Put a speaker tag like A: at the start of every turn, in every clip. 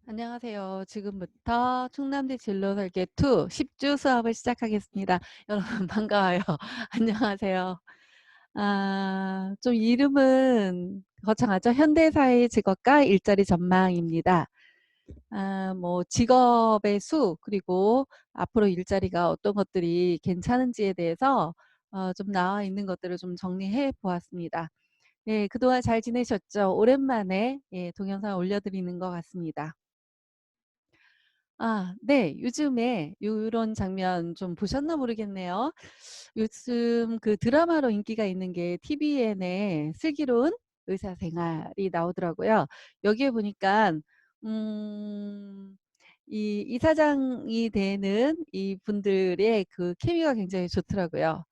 A: 안녕하세요. 지금부터 충남대 진로설계 2 10주 수업을 시작하겠습니다. 여러분 반가워요. 안녕하세요. 좀 이름은 거창하죠. 현대사회 직업과 일자리 전망입니다. 뭐 직업의 수 그리고 앞으로 일자리가 어떤 것들이 괜찮은지에 대해서 좀 나와 있는 것들을 좀 정리해 보았습니다. 네, 그동안 잘 지내셨죠? 오랜만에 동영상 올려드리는 것 같습니다. 네. 요즘에 요런 장면 좀 보셨나 모르겠네요. 요즘 그 드라마로 인기가 있는 게 TVN의 슬기로운 의사생활이 나오더라고요. 여기에 보니까 이 이사장이 되는 이분들의 그 케미가 굉장히 좋더라고요.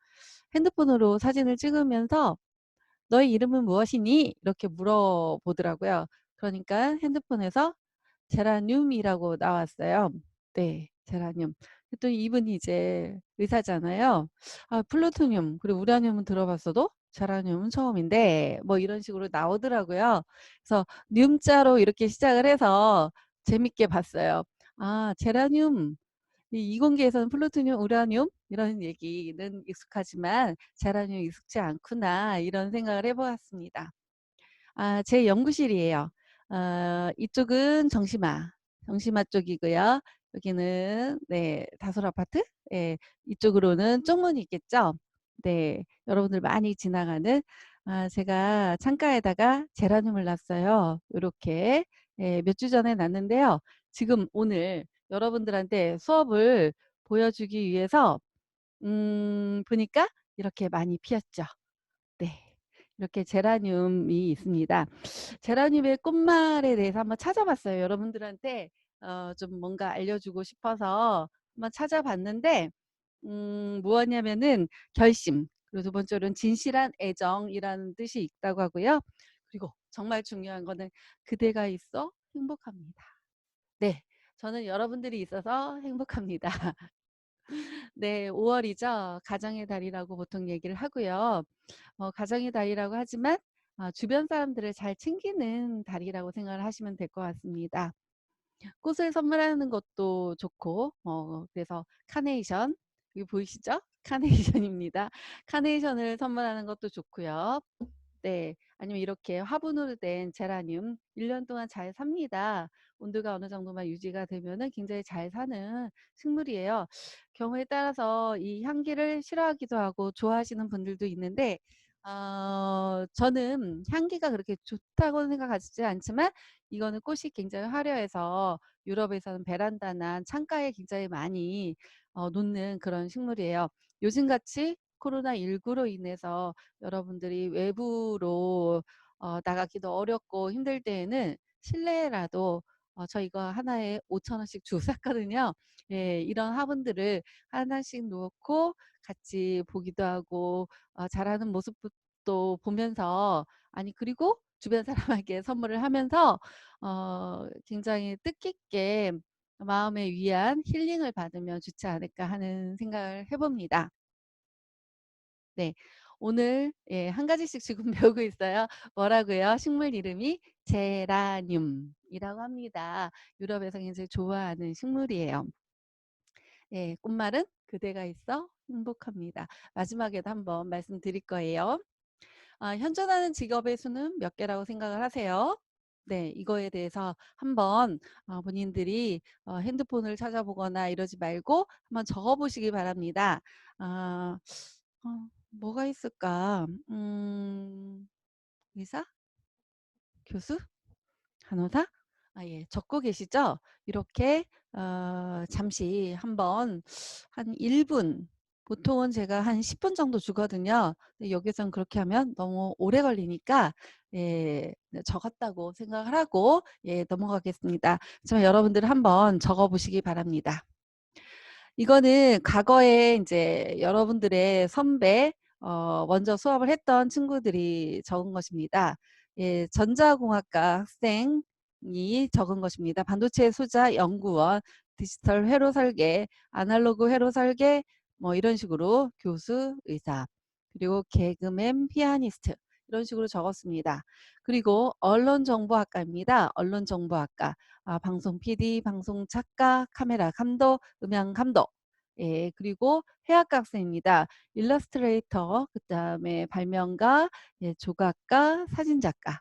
A: 핸드폰으로 사진을 찍으면서 "너의 이름은 무엇이니?" 이렇게 물어보더라고요. 그러니까 핸드폰에서 제라늄이라고 나왔어요. 네. 제라늄. 그랬더니 이분이 이제 의사잖아요. 플루토늄 그리고 우라늄은 들어봤어도 제라늄은 처음인데 뭐 이런 식으로 나오더라고요. 그래서 늄자로 이렇게 시작을 해서 재밌게 봤어요. 제라늄 이공계에서는 플루토늄, 우라늄 이런 얘기는 익숙하지만 제라늄 익숙지 않구나 이런 생각을 해 보았습니다. 제 연구실이에요. 이쪽은 정시마 쪽이고요. 여기는 네, 다솔 아파트. 예, 이쪽으로는 쪽문이 있겠죠. 네, 여러분들 많이 지나가는 제가 창가에다가 제라늄을 놨어요. 요렇게 몇 주 전에 놨는데요. 지금 오늘 여러분들한테 수업을 보여주기 위해서 보니까 이렇게 많이 피었죠. 네. 이렇게 제라늄이 있습니다. 제라늄의 꽃말에 대해서 한번 찾아봤어요. 여러분들한테 좀 뭔가 알려주고 싶어서 한번 찾아봤는데 무엇냐면은 결심, 그리고 두 번째로는 진실한 애정이라는 뜻이 있다고 하고요. 그리고 정말 중요한 거는 그대가 있어 행복합니다. 네, 저는 여러분들이 있어서 행복합니다. 네, 5월이죠. 가정의 달이라고 보통 얘기를 하고요. 가정의 달이라고 하지만 주변 사람들을 잘 챙기는 달이라고 생각을 하시면 될 것 같습니다. 꽃을 선물하는 것도 좋고 그래서 카네이션 여기 보이시죠? 카네이션입니다. 카네이션을 선물하는 것도 좋고요. 네, 아니면 이렇게 화분으로 된 제라늄 1년 동안 잘 삽니다. 온도가 어느 정도만 유지가 되면은 굉장히 잘 사는 식물이에요. 경우에 따라서 이 향기를 싫어하기도 하고 좋아하시는 분들도 있는데 저는 향기가 그렇게 좋다고는 생각하지 않지만 이거는 꽃이 굉장히 화려해서 유럽에서는 베란다나 창가에 굉장히 많이 놓는 그런 식물이에요. 요즘같이 코로나19로 인해서 여러분들이 외부로 나가기도 어렵고 힘들 때에는 실내라도 저 이거 하나에 5,000원씩 주고 샀거든요. 예, 이런 화분들을 하나씩 놓고 같이 보기도 하고 자라는 모습도 보면서 그리고 주변 사람에게 선물을 하면서 굉장히 뜻깊게 마음의 위안, 힐링을 받으면 좋지 않을까 하는 생각을 해봅니다. 네. 오늘 한 가지씩 지금 배우고 있어요. 뭐라고요? 식물 이름이 제라늄이라고 합니다. 유럽에서 굉장히 좋아하는 식물이에요. 예, 꽃말은 그대가 있어 행복합니다. 마지막에도 한번 말씀드릴 거예요. 현존하는 직업의 수는 몇 개라고 생각을 하세요? 네, 이거에 대해서 한번 본인들이 핸드폰을 찾아보거나 이러지 말고 한번 적어보시기 바랍니다. 아, 뭐가 있을까? 의사? 교수? 간호사? 예, 적고 계시죠? 이렇게 잠시 한번 한 1분, 보통은 제가 한 10분 정도 주거든요. 근데 여기선 그렇게 하면 너무 오래 걸리니까 예, 적었다고 생각을 하고 넘어가겠습니다. 하지만 여러분들 한번 적어보시기 바랍니다. 이거는 과거에 이제 여러분들의 선배 먼저 수업을 했던 친구들이 적은 것입니다. 예, 전자공학과 학생이 적은 것입니다. 반도체 소자 연구원, 디지털 회로 설계, 아날로그 회로 설계 뭐 이런 식으로 교수, 의사, 그리고 개그맨, 피아니스트 이런 식으로 적었습니다. 그리고 언론정보학과입니다. 언론정보학과. 방송 PD, 방송 작가, 카메라 감독, 음향 감독. 예, 그리고 해학과 학생입니다. 일러스트레이터, 그다음에 발명가, 예, 조각가, 사진작가.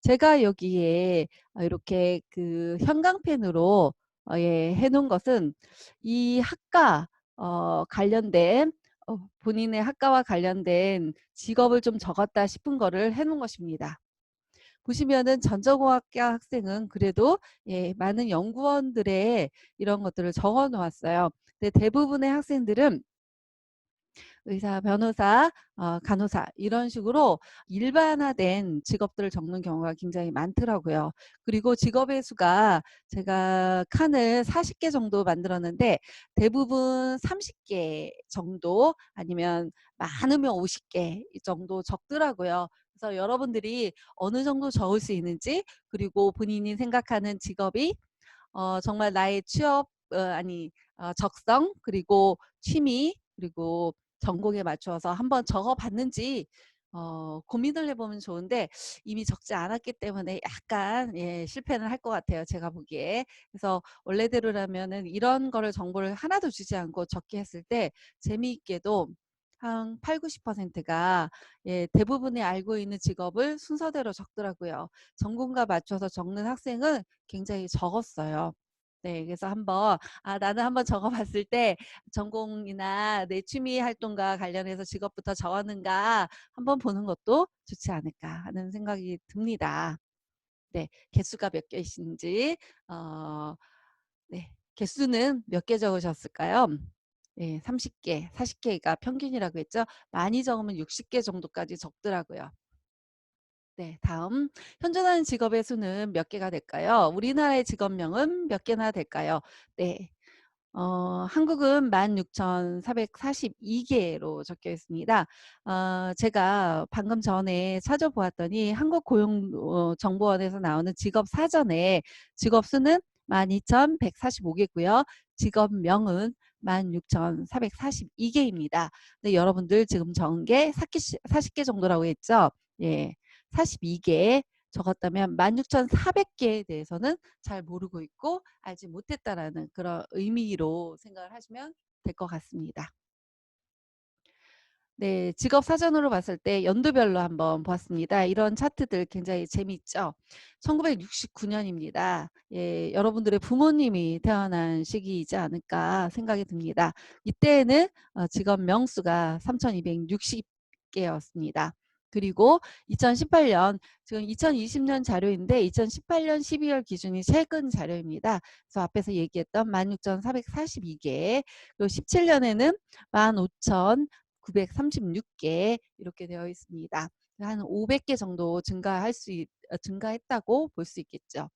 A: 제가 여기에 이렇게 그 형광펜으로 예, 해놓은 것은 이 학과 관련된 본인의 학과와 관련된 직업을 좀 적었다 싶은 거를 해놓은 것입니다. 보시면은 전자공학과 학생은 그래도 예, 많은 연구원들의 이런 것들을 적어 놓았어요. 근데 대부분의 학생들은 의사, 변호사, 간호사 이런 식으로 일반화된 직업들을 적는 경우가 굉장히 많더라고요. 그리고 직업의 수가 제가 칸을 40개 정도 만들었는데 대부분 30개 정도 아니면 많으면 50개 정도 적더라고요. 그래서 여러분들이 어느 정도 적을 수 있는지 그리고 본인이 생각하는 직업이 정말 나의 취업 아니 적성 그리고 취미 그리고 전공에 맞춰서 한번 적어봤는지 고민을 해보면 좋은데 이미 적지 않았기 때문에 약간 예, 실패는 할 것 같아요. 제가 보기에. 그래서 원래대로라면은 이런 거를 정보를 하나도 주지 않고 적게 했을 때 재미있게도 한 8, 90%가 예, 대부분이 알고 있는 직업을 순서대로 적더라고요. 전공과 맞춰서 적는 학생은 굉장히 적었어요. 네, 그래서 한번 나는 한번 적어봤을 때 전공이나 내 취미 활동과 관련해서 직업부터 적었는가 한번 보는 것도 좋지 않을까 하는 생각이 듭니다. 네, 개수가 몇 개이신지 네, 개수는 몇 개 적으셨을까요? 네, 30개, 40개가 평균이라고 했죠. 많이 적으면 60개 정도까지 적더라고요. 네, 다음 현존하는 직업의 수는 몇 개가 될까요? 우리나라의 직업명은 몇 개나 될까요? 네, 한국은 16,442개로 적혀 있습니다. 제가 방금 전에 찾아보았더니 한국고용정보원에서 나오는 직업 사전에 직업 수는 12,145개고요. 직업명은 16,442개입니다. 근데 여러분들 지금 적은 게 40개 정도라고 했죠? 예. 42개 적었다면 16,400개에 대해서는 잘 모르고 있고 알지 못했다라는 그런 의미로 생각을 하시면 될 것 같습니다. 네, 직업 사전으로 봤을 때 연도별로 한번 보았습니다. 이런 차트들 굉장히 재미있죠. 1969년입니다. 예, 여러분들의 부모님이 태어난 시기이지 않을까 생각이 듭니다. 이때에는 직업 명수가 3,260개였습니다. 그리고 2018년, 지금 2020년 자료인데 2018년 12월 기준이 최근 자료입니다. 그래서 앞에서 얘기했던 16,442개, 그리고 17년에는 15,936개 이렇게 되어 있습니다. 한 500개 정도 증가했다고 볼 수 있겠죠.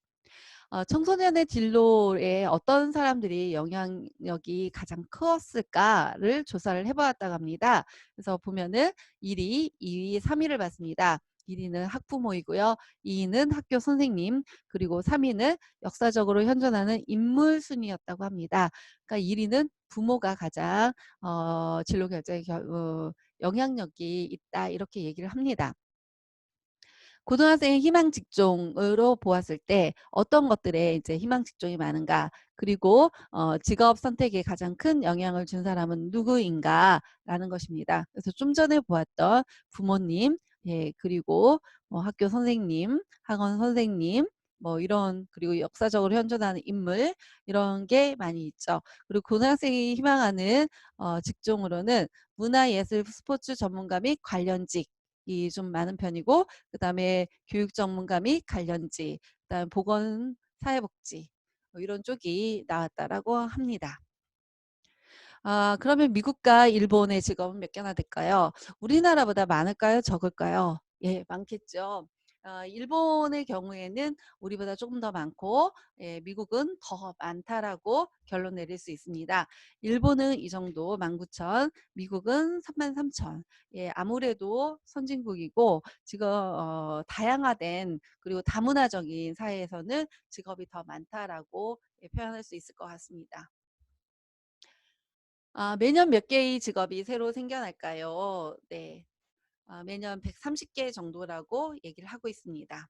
A: 청소년의 진로에 어떤 사람들이 영향력이 가장 컸을까를 조사를 해보았다고 합니다. 그래서 보면은 1위, 2위, 3위를 봤습니다. 1위는 학부모이고요. 2위는 학교 선생님, 그리고 3위는 역사적으로 현존하는 인물 순이었다고 합니다. 그러니까 1위는 부모가 가장 진로 결정에 영향력이 있다 이렇게 얘기를 합니다. 고등학생의 희망 직종으로 보았을 때 어떤 것들에 이제 희망 직종이 많은가 그리고 직업 선택에 가장 큰 영향을 준 사람은 누구인가라는 것입니다. 그래서 좀 전에 보았던 부모님, 예, 그리고 학교 선생님, 학원 선생님, 뭐 이런 그리고 역사적으로 현존하는 인물 이런 게 많이 있죠. 그리고 고등학생이 희망하는 직종으로는 문화예술 스포츠 전문가 및 관련직 이 좀 많은 편이고 그다음에 교육 전문가 및 관련직, 그다음 보건 사회복지 이런 쪽이 나왔다라고 합니다. 그러면 미국과 일본의 직업은 몇 개나 될까요? 우리나라보다 많을까요? 적을까요? 예, 많겠죠. 일본의 경우에는 우리보다 조금 더 많고 예, 미국은 더 많다라고 결론 내릴 수 있습니다. 일본은 이 정도 19,000, 미국은 33,000. 예, 아무래도 선진국이고 지금 다양화된 그리고 다문화적인 사회에서는 직업이 더 많다라고 예, 표현할 수 있을 것 같습니다. 매년 몇 개의 직업이 새로 생겨날까요? 네. 매년 130개 정도라고 얘기를 하고 있습니다.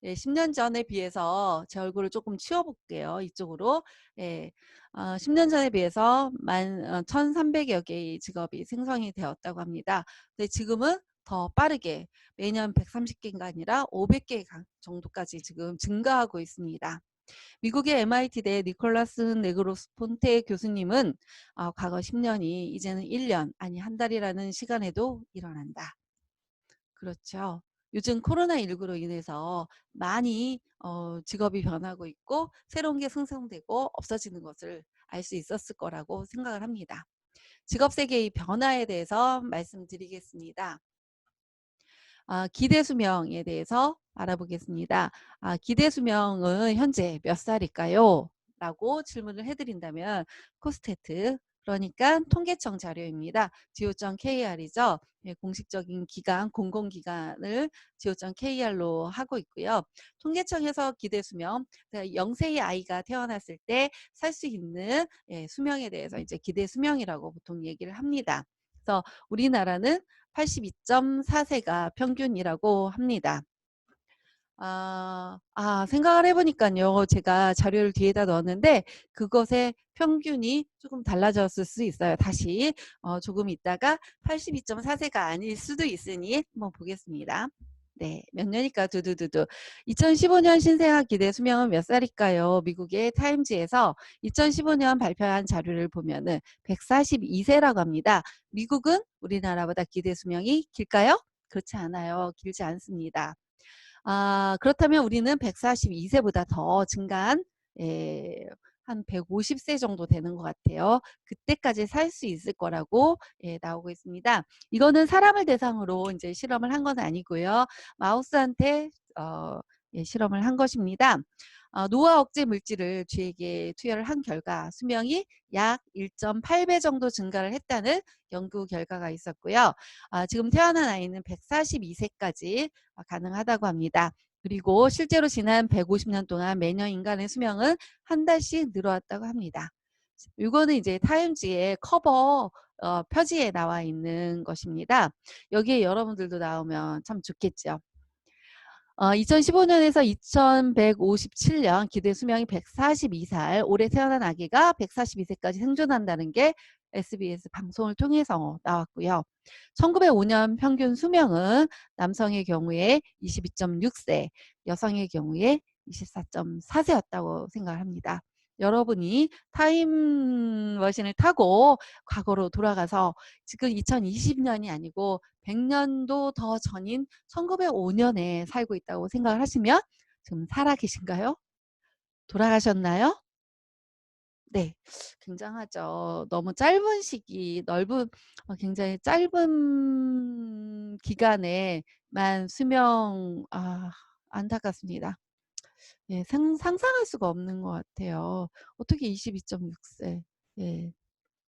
A: 예, 10년 전에 비해서 제 얼굴을 조금 치워 볼게요. 이쪽으로. 예. 10년 전에 비해서 1,300여 개의 직업이 생성이 되었다고 합니다. 근데 지금은 더 빠르게 매년 130개가 아니라 500개 정도까지 지금 증가하고 있습니다. 미국의 MIT대 니콜라스 네그로스폰테 교수님은 과거 10년이 이제는 1년 아니 한 달이라는 시간에도 일어난다. 그렇죠. 요즘 코로나19로 인해서 많이 직업이 변하고 있고 새로운 게 생성되고 없어지는 것을 알 수 있었을 거라고 생각을 합니다. 직업 세계의 변화에 대해서 말씀드리겠습니다. 기대 수명에 대해서 알아보겠습니다. 기대 수명은 현재 몇 살일까요? 라고 질문을 해드린다면 코스테트, 그러니까 통계청 자료입니다. go.kr이죠. 예, 공식적인 기관, 공공기관을 go.kr로 하고 있고요. 통계청에서 기대 수명, 0세의 아이가 태어났을 때 살 수 있는 수명에 대해서 이제 기대 수명이라고 보통 얘기를 합니다. 그래서 우리나라는 82.4세가 평균이라고 합니다. 생각을 해보니까요. 제가 자료를 뒤에다 넣었는데 그것의 평균이 조금 달라졌을 수 있어요. 다시 조금 있다가 82.4세가 아닐 수도 있으니 한번 보겠습니다. 네, 몇 년일까? 두두두두. 2015년 신생아 기대 수명은 몇 살일까요? 미국의 타임즈에서 2015년 발표한 자료를 보면은 142세라고 합니다. 미국은 우리나라보다 기대 수명이 길까요? 그렇지 않아요. 길지 않습니다. 그렇다면 우리는 142세보다 더 증가한 한 150세 정도 되는 것 같아요. 그때까지 살 수 있을 거라고 나오고 있습니다. 이거는 사람을 대상으로 이제 실험을 한 건 아니고요. 마우스한테 실험을 한 것입니다. 노화 억제 물질을 쥐에게 투여를 한 결과 수명이 약 1.8배 정도 증가를 했다는 연구 결과가 있었고요. 지금 태어난 아이는 142세까지 가능하다고 합니다. 그리고 실제로 지난 150년 동안 매년 인간의 수명은 한 달씩 늘어왔다고 합니다. 이거는 이제 타임지의 커버 표지에 나와 있는 것입니다. 여기에 여러분들도 나오면 참 좋겠죠. 2015년에서 2157년 기대 수명이 142살, 올해 태어난 아기가 142세까지 생존한다는 게 SBS 방송을 통해서 나왔고요. 1905년 평균 수명은 남성의 경우에 22.6세, 여성의 경우에 24.4세였다고 생각을 합니다. 여러분이 타임머신을 타고 과거로 돌아가서 지금 2020년이 아니고 100년도 더 전인 1905년에 살고 있다고 생각을 하시면 지금 살아 계신가요? 돌아가셨나요? 네. 굉장하죠. 너무 짧은 시기, 굉장히 짧은 기간에만 수명, 안타깝습니다. 예, 상상할 수가 없는 것 같아요. 어떻게 22.6세. 예.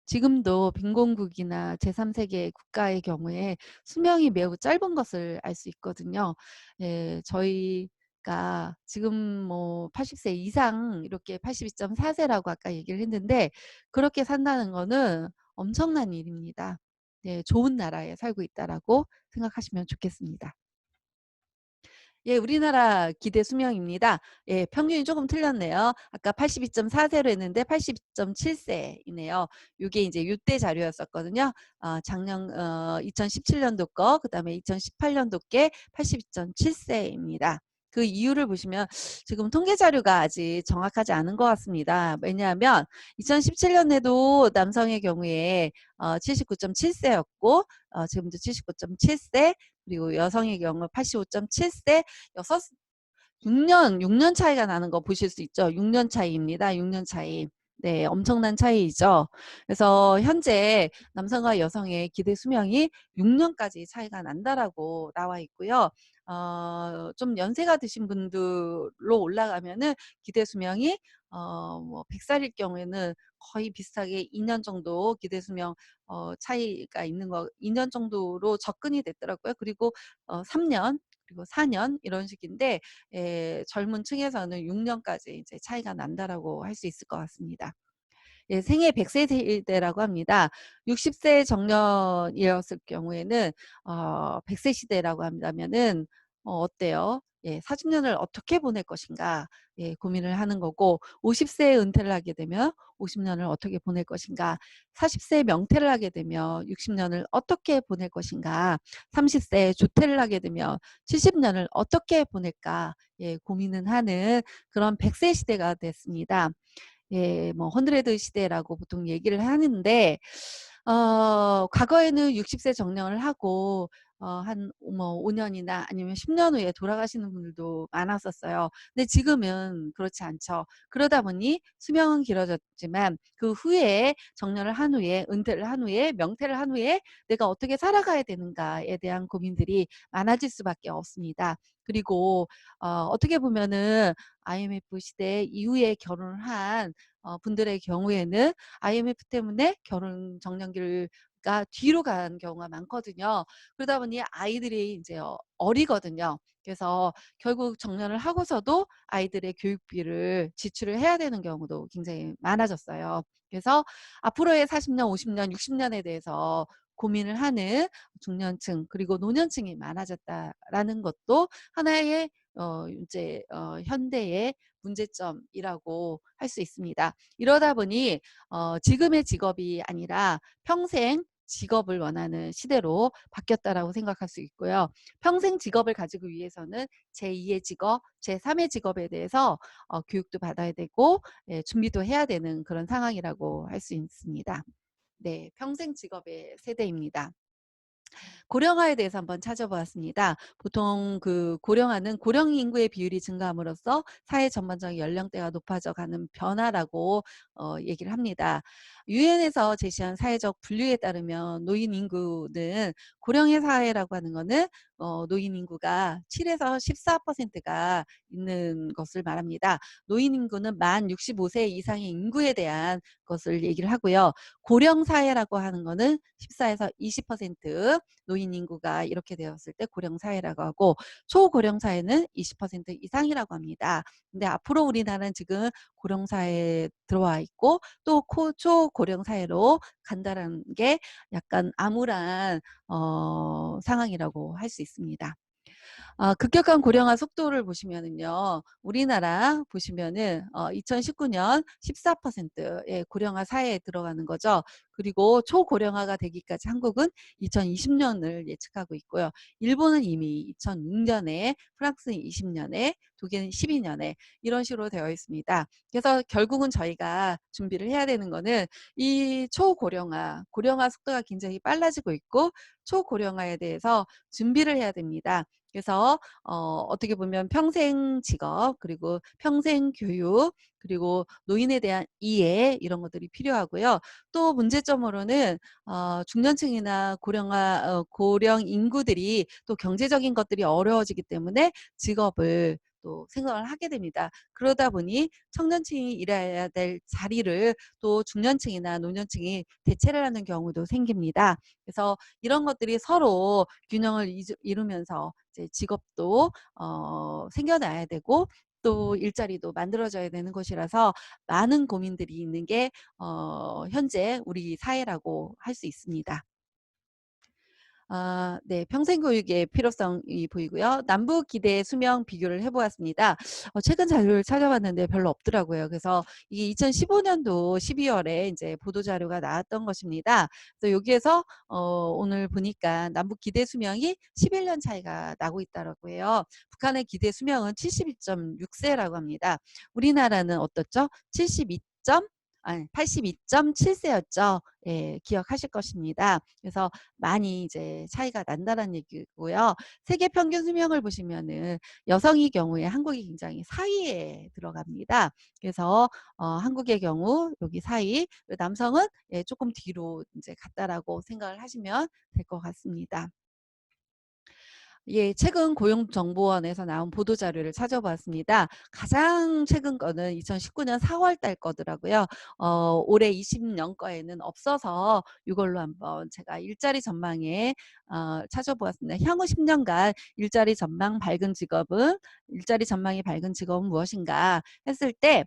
A: 지금도 빈곤국이나 제3세계 국가의 경우에 수명이 매우 짧은 것을 알 수 있거든요. 예, 저희가 지금 뭐 80세 이상 이렇게 82.4세라고 아까 얘기를 했는데 그렇게 산다는 거는 엄청난 일입니다. 네, 좋은 나라에 살고 있다라고 생각하시면 좋겠습니다. 예, 우리나라 기대 수명입니다. 예, 평균이 조금 틀렸네요. 아까 82.4세로 했는데 82.7세이네요. 이게 이제 6대 자료였었거든요. 작년 2017년도 거, 그다음에 2018년도 게 82.7세입니다. 그 이유를 보시면 지금 통계 자료가 아직 정확하지 않은 것 같습니다. 왜냐하면 2017년에도 남성의 경우에 79.7세였고 지금도 79.7세, 그리고 여성의 경우 85.7세, 6년 차이가 나는 거 보실 수 있죠. 6년 차이입니다. 6년 차이. 네, 엄청난 차이죠. 그래서 현재 남성과 여성의 기대 수명이 6년까지 차이가 난다라고 나와 있고요. 좀 연세가 드신 분들로 올라가면은 기대 수명이 뭐 100살일 경우에는 거의 비슷하게 2년 정도 기대 수명 차이가 있는 거, 2년 정도로 접근이 됐더라고요. 그리고 3년, 그리고 4년 이런 식인데 젊은 층에서는 6년까지 이제 차이가 난다라고 할 수 있을 것 같습니다. 예, 생애 100세 시대라고 합니다. 60세 정년이었을 경우에는 100세 시대라고 한다면은 어때요? 예, 40년을 어떻게 보낼 것인가, 예, 고민을 하는 거고, 50세에 은퇴를 하게 되면 50년을 어떻게 보낼 것인가, 40세에 명퇴를 하게 되면 60년을 어떻게 보낼 것인가, 30세에 조퇴를 하게 되면 70년을 어떻게 보낼까, 예, 고민은 하는 그런 100세 시대가 됐습니다. 예, 뭐 헌드레드 시대라고 보통 얘기를 하는데, 과거에는 60세 정년을 하고 한 뭐 5년이나 아니면 10년 후에 돌아가시는 분들도 많았었어요. 근데 지금은 그렇지 않죠. 그러다 보니 수명은 길어졌지만 그 후에 정년을 한 후에, 은퇴를 한 후에, 명퇴를 한 후에 내가 어떻게 살아가야 되는가에 대한 고민들이 많아질 수밖에 없습니다. 그리고 어떻게 보면은 IMF 시대 이후에 결혼을 한 분들의 경우에는 IMF 때문에 결혼 정년기가 뒤로 간 경우가 많거든요. 그러다 보니 아이들이 이제 어리거든요. 그래서 결국 정년을 하고서도 아이들의 교육비를 지출을 해야 되는 경우도 굉장히 많아졌어요. 그래서 앞으로의 40년, 50년, 60년에 대해서 고민을 하는 중년층 그리고 노년층이 많아졌다라는 것도 하나의 이제 현대의 문제점이라고 할 수 있습니다. 이러다 보니 지금의 직업이 아니라 평생 직업을 원하는 시대로 바뀌었다라고 생각할 수 있고요. 평생 직업을 가지기 위해서는 제2의 직업, 제3의 직업에 대해서 교육도 받아야 되고, 예, 준비도 해야 되는 그런 상황이라고 할 수 있습니다. 네, 평생 직업의 세대입니다. 고령화에 대해서 한번 찾아보았습니다. 보통 그 고령화는 고령 인구의 비율이 증가함으로써 사회 전반적인 연령대가 높아져 가는 변화라고 얘기를 합니다. 유엔에서 제시한 사회적 분류에 따르면 노인 인구는 고령의 사회라고 하는 거는 노인 인구가 7에서 14%가 있는 것을 말합니다. 노인 인구는 만 65세 이상의 인구에 대한 것을 얘기를 하고요. 고령 사회라고 하는 거는 14에서 20% 노인 인구가 이렇게 되었을 때 고령 사회라고 하고, 초고령 사회는 20% 이상이라고 합니다. 근데 앞으로 우리나라는 지금 고령 사회에 들어와 있고 또 초고령 사회로 간다는 게 약간 암울한 상황이라고 할 수 있습니다. 급격한 고령화 속도를 보시면은요, 우리나라 보시면은 2019년 14%의 고령화 사회에 들어가는 거죠. 그리고 초고령화가 되기까지 한국은 2020년을 예측하고 있고요. 일본은 이미 2006년에, 프랑스는 20년에, 독일은 12년에 이런 식으로 되어 있습니다. 그래서 결국은 저희가 준비를 해야 되는 거는 이 초고령화, 고령화 속도가 굉장히 빨라지고 있고 초고령화에 대해서 준비를 해야 됩니다. 그래서 어떻게 보면 평생 직업 그리고 평생 교육 그리고 노인에 대한 이해 이런 것들이 필요하고요. 또 문제점으로는 중년층이나 고령 인구들이 또 경제적인 것들이 어려워지기 때문에 직업을 또 생각을 하게 됩니다. 그러다 보니 청년층이 일해야 될 자리를 또 중년층이나 노년층이 대체를 하는 경우도 생깁니다. 그래서 이런 것들이 서로 균형을 이루면서 이제 직업도 생겨나야 되고 또 일자리도 만들어져야 되는 것이라서 많은 고민들이 있는 게 현재 우리 사회라고 할 수 있습니다. 네. 평생교육의 필요성이 보이고요. 남북 기대 수명 비교를 해 보았습니다. 최근 자료를 찾아봤는데 별로 없더라고요. 그래서 이게 2015년도 12월에 이제 보도 자료가 나왔던 것입니다. 그래서 여기에서 오늘 보니까 남북 기대 수명이 11년 차이가 나고 있다라고 해요. 북한의 기대 수명은 72.6세라고 합니다. 우리나라는 어떻죠? 82.7세였죠. 예, 기억하실 것입니다. 그래서 많이 이제 차이가 난다는 얘기고요. 세계 평균 수명을 보시면은 여성의 경우에 한국이 굉장히 사이에 들어갑니다. 그래서 한국의 경우 여기 사이, 남성은 예, 조금 뒤로 이제 갔다라고 생각을 하시면 될 것 같습니다. 예, 최근 고용정보원에서 나온 보도자료를 찾아봤습니다. 가장 최근 거는 2019년 4월 달 거더라고요. 올해 20년 거에는 없어서 이걸로 한번 제가 일자리 전망에 찾아보았습니다. 향후 10년간 일자리 전망이 밝은 직업은 무엇인가 했을 때,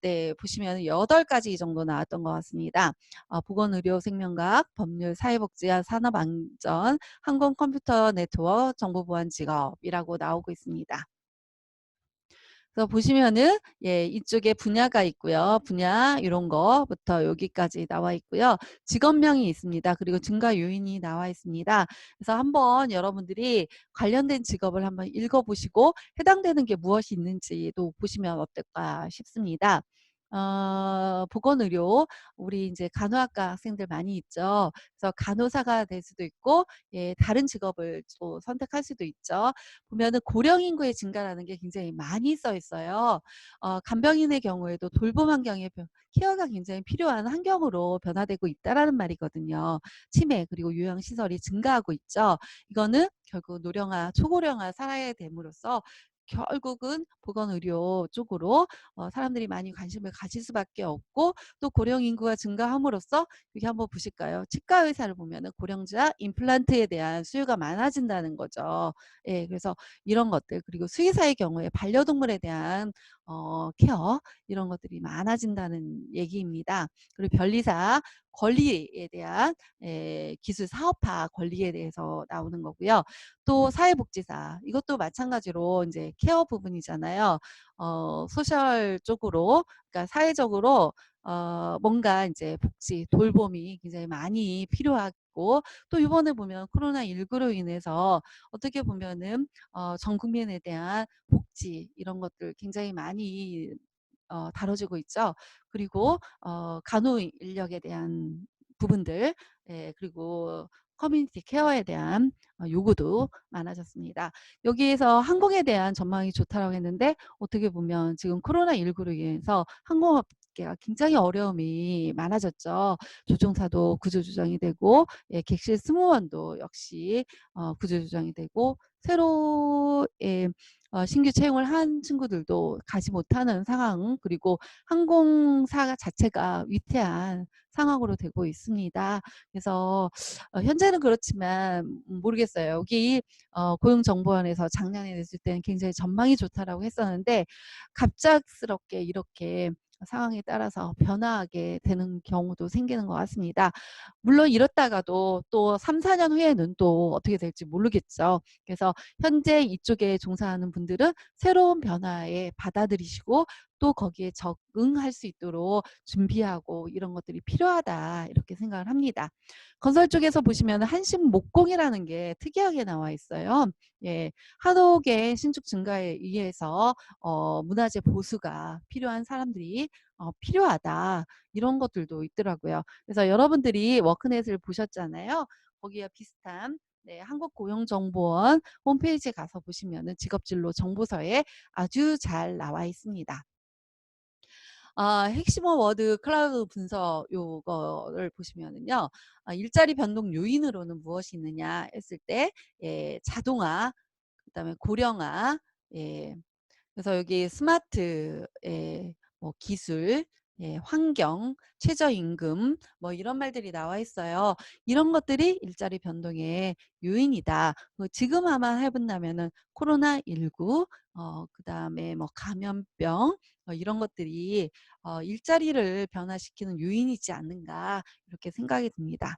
A: 네, 보시면 8가지 정도 나왔던 것 같습니다. 보건의료 생명과학, 법률, 사회복지와 산업안전, 항공 컴퓨터 네트워크, 정보보안 직업이라고 나오고 있습니다. 그래서 보시면은 예, 이쪽에 분야가 있고요. 분야 이런 거부터 여기까지 나와 있고요. 직업명이 있습니다. 그리고 증가 요인이 나와 있습니다. 그래서 한번 여러분들이 관련된 직업을 한번 읽어보시고 해당되는 게 무엇이 있는지도 보시면 어떨까 싶습니다. 보건의료, 우리 이제 간호학과 학생들 많이 있죠. 그래서 간호사가 될 수도 있고, 예, 다른 직업을 또 선택할 수도 있죠. 보면은 고령 인구의 증가라는 게 굉장히 많이 써 있어요. 간병인의 경우에도 돌봄 환경의 케어가 굉장히 필요한 환경으로 변화되고 있다라는 말이거든요. 치매 그리고 요양 시설이 증가하고 있죠. 이거는 결국 노령화, 초고령화 살아야 됨으로써 결국은 보건의료 쪽으로 사람들이 많이 관심을 가질 수밖에 없고, 또 고령 인구가 증가함으로써 여기 한번 보실까요? 치과 의사를 보면은 고령자 임플란트에 대한 수요가 많아진다는 거죠. 예, 그래서 이런 것들, 그리고 수의사의 경우에 반려동물에 대한 케어, 이런 것들이 많아진다는 얘기입니다. 그리고 변리사 권리에 대한 기술 사업화 권리에 대해서 나오는 거고요. 또 사회복지사, 이것도 마찬가지로 이제 케어 부분이잖아요. 소셜 쪽으로, 그러니까 사회적으로 뭔가 이제 복지, 돌봄이 굉장히 많이 필요하고, 또 이번에 보면 코로나19로 인해서 어떻게 보면은 전 국민에 대한 복지 이런 것들 굉장히 많이 다뤄지고 있죠. 그리고 간호 인력에 대한 부분들, 예, 그리고 커뮤니티 케어에 대한 요구도 많아졌습니다. 여기에서 항공에 대한 전망이 좋다고 했는데, 어떻게 보면 지금 코로나19로 인해서 항공업계가 굉장히 어려움이 많아졌죠. 조종사도 구조조정이 되고, 예, 객실 승무원도 역시 구조조정이 되고, 새로 예, 신규 채용을 한 친구들도 가지 못하는 상황, 그리고 항공사 자체가 위태한 상황으로 되고 있습니다. 그래서 현재는 그렇지만 모르겠어요. 여기 고용정보원에서 작년에 냈을 때는 굉장히 전망이 좋다라고 했었는데, 갑작스럽게 이렇게 상황에 따라서 변화하게 되는 경우도 생기는 것 같습니다. 물론 이렇다가도 또 3, 4년 후에는 또 어떻게 될지 모르겠죠. 그래서 현재 이쪽에 종사하는 분들은 새로운 변화에 받아들이시고, 또 거기에 적응할 수 있도록 준비하고 이런 것들이 필요하다, 이렇게 생각을 합니다. 건설 쪽에서 보시면 한신목공이라는 게 특이하게 나와 있어요. 예, 한옥의 신축 증가에 의해서 문화재 보수가 필요한 사람들이 필요하다, 이런 것들도 있더라고요. 그래서 여러분들이 워크넷을 보셨잖아요. 거기와 비슷한 네, 한국고용정보원 홈페이지에 가서 보시면은 직업진로 정보서에 아주 잘 나와 있습니다. 핵심어 워드 클라우드 분석 요거를 보시면은요. 일자리 변동 요인으로는 무엇이 있느냐 했을 때, 예, 자동화, 그다음에 고령화, 예, 그래서 여기 스마트, 예, 뭐 기술, 예, 환경, 최저임금, 뭐 이런 말들이 나와 있어요. 이런 것들이 일자리 변동의 요인이다. 지금 아마 해본다면은 코로나19, 그다음에 뭐 감염병, 이런 것들이 일자리를 변화시키는 요인이지 않는가, 이렇게 생각이 듭니다.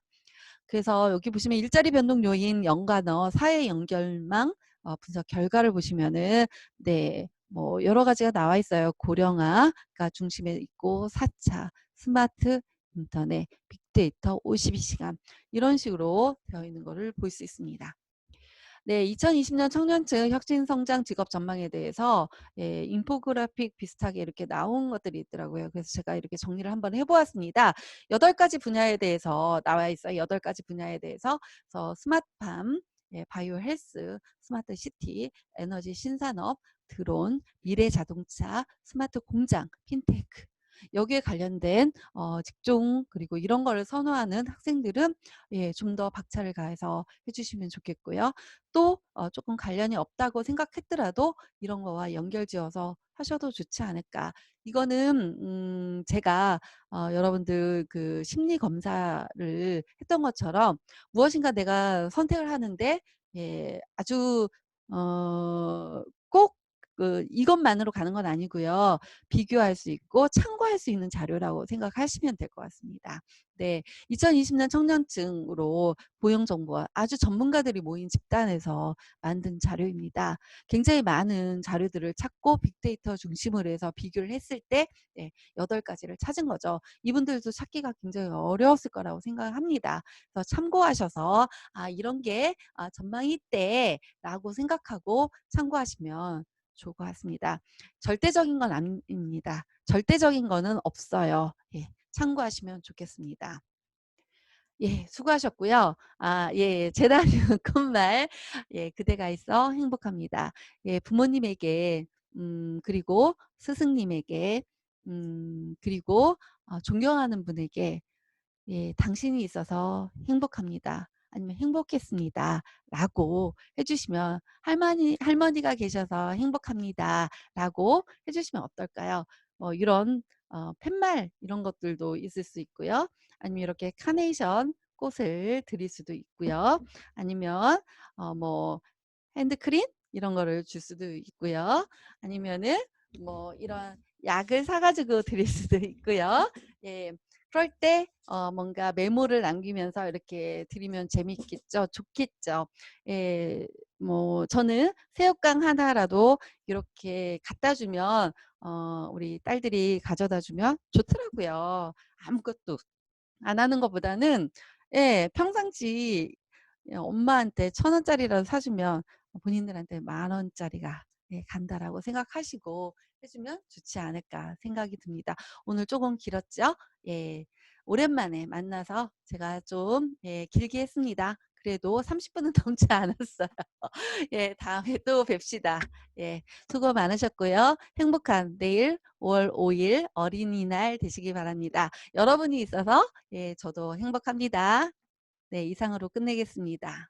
A: 그래서 여기 보시면 일자리 변동 요인 연관어 사회 연결망 분석 결과를 보시면은 네, 뭐 여러 가지가 나와 있어요. 고령화가 중심에 있고 4차 스마트 인터넷, 빅데이터 52시간, 이런 식으로 되어 있는 것을 볼 수 있습니다. 네, 2020년 청년층 혁신 성장 직업 전망에 대해서 예, 인포그래픽 비슷하게 이렇게 나온 것들이 있더라고요. 그래서 제가 이렇게 정리를 한번 해보았습니다. 8가지 분야에 대해서 나와 있어요. 8가지 분야에 대해서. 그래서 스마트팜, 예, 바이오 헬스, 스마트 시티, 에너지 신산업, 드론, 미래 자동차, 스마트 공장, 핀테크. 여기에 관련된 직종 그리고 이런 거를 선호하는 학생들은 예 좀 더 박차를 가해서 해 주시면 좋겠고요. 또 쪼끔 관련이 없다고 생각했더라도 이런 거와 연결지어서 하셔도 좋지 않을까. 이거는 제가 여러분들 그 심리 검사를 했던 것처럼 무엇인가 내가 선택을 하는데 예 아주 꼭 이것만으로 가는 건 아니고요. 비교할 수 있고 참고할 수 있는 자료라고 생각하시면 될 것 같습니다. 네. 2020년 청년층으로 고용 정보와 아주 전문가들이 모인 집단에서 만든 자료입니다. 굉장히 많은 자료들을 찾고 빅데이터 중심으로 해서 비교를 했을 때 네 8 가지를 찾은 거죠. 이분들도 찾기가 굉장히 어려웠을 거라고 생각합니다. 그래서 참고하셔서 '아 이런 게 전망이 있대.'라고 생각하고 참고하시면 좋을 것 같습니다. 절대적인 건 아닙니다. 절대적인 거는 없어요. 예. 참고하시면 좋겠습니다. 예. 수고하셨고요. 예. 재단이 끝말 예 그대가 있어 행복합니다. 예 부모님에게 그리고 스승님에게 그리고 존경하는 분에게 예 "당신이 있어서 행복합니다." 아니면 "행복했습니다."라고 해 주시면 "할머니가 계셔서 행복합니다."라고 해 주시면 어떨까요? 이런 팻말 이런 것들도 있을 수 있고요. 아니면 이렇게 카네이션 꽃을 드릴 수도 있고요. 아니면 뭐 핸드크림 이런 거를 줄 수도 있고요. 아니면은 뭐 이런 약을 사 가지고 드릴 수도 있고요. 예. 그럴 때 뭔가 메모를 남기면서 이렇게 드리면 재밌겠죠. 좋겠죠. 예. 뭐 저는 새우깡 하나라도 이렇게 갖다 주면 우리 딸들이 가져다 주면 좋더라고요. 아무것도 안 하는 것보다는 예 평상시 예 엄마한테 1,000 원짜리라도 사 주면 본인들한테 10,000 원짜리가 예 간다라고 생각하시고 해 주면 좋지 않을까 생각이 듭니다. 오늘 쪼금 길었죠? 예. 오랜만에 만나서 제가 좀 예 길게 했습니다. 그래도 30 분은 넘지 않았어요. 예. 다음에 또 뵙시다. 예. 수고 많으셨고요. 행복한 내일 5월 5일 어린이날 되시기 바랍니다. 여러분이 있어서 예 저도 행복합니다. 네. 이상으로 끝내겠습니다.